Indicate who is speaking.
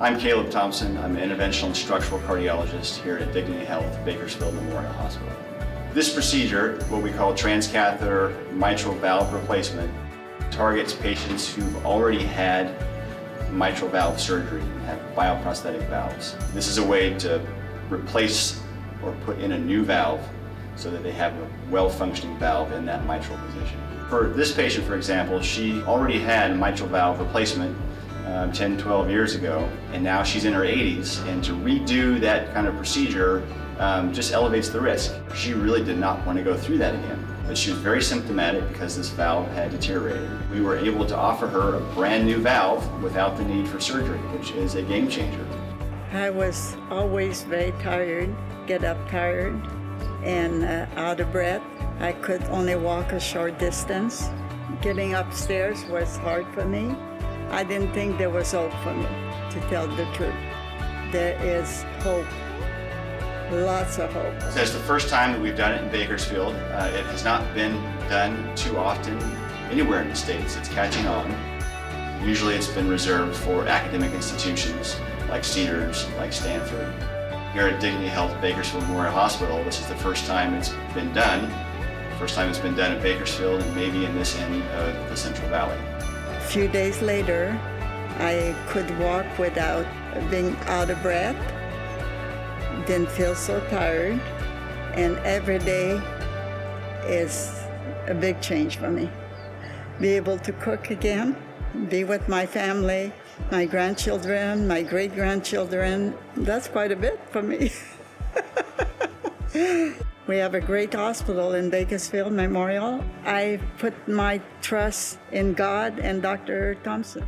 Speaker 1: I'm Caleb Thompson. I'm an interventional and structural cardiologist here at Dignity Health, Bakersfield Memorial Hospital. This procedure, what we call transcatheter mitral valve replacement, targets patients who've already had mitral valve surgery and have bioprosthetic valves. This is a way to replace or put in a new valve so that they have a well-functioning valve in that mitral position. For this patient, for example, she already had mitral valve replacement 10, 12 years ago, and now she's in her 80s, and to redo that kind of procedure just elevates the risk. She really did not want to go through that again, but she was very symptomatic because this valve had deteriorated. We were able to offer her a brand new valve without the need for surgery, which is a game changer.
Speaker 2: I was always very tired, get up tired and out of breath. I could only walk a short distance. Getting upstairs was hard for me. I didn't think there was hope for me, to tell the truth. There is hope, lots of hope.
Speaker 1: It's the first time that we've done it in Bakersfield. It has not been done too often anywhere in the States. It's catching on. Usually it's been reserved for academic institutions like Cedars, like Stanford. Here at Dignity Health Bakersfield Memorial Hospital, this is the first time it's been done. First time it's been done at Bakersfield and maybe in this end of the Central Valley.
Speaker 2: A few days later, I could walk without being out of breath, didn't feel so tired, and every day is a big change for me. Be able to cook again, be with my family, my grandchildren, my great-grandchildren, that's quite a bit for me. We have a great hospital in Bakersfield Memorial. I put my trust in God and Dr. Thompson.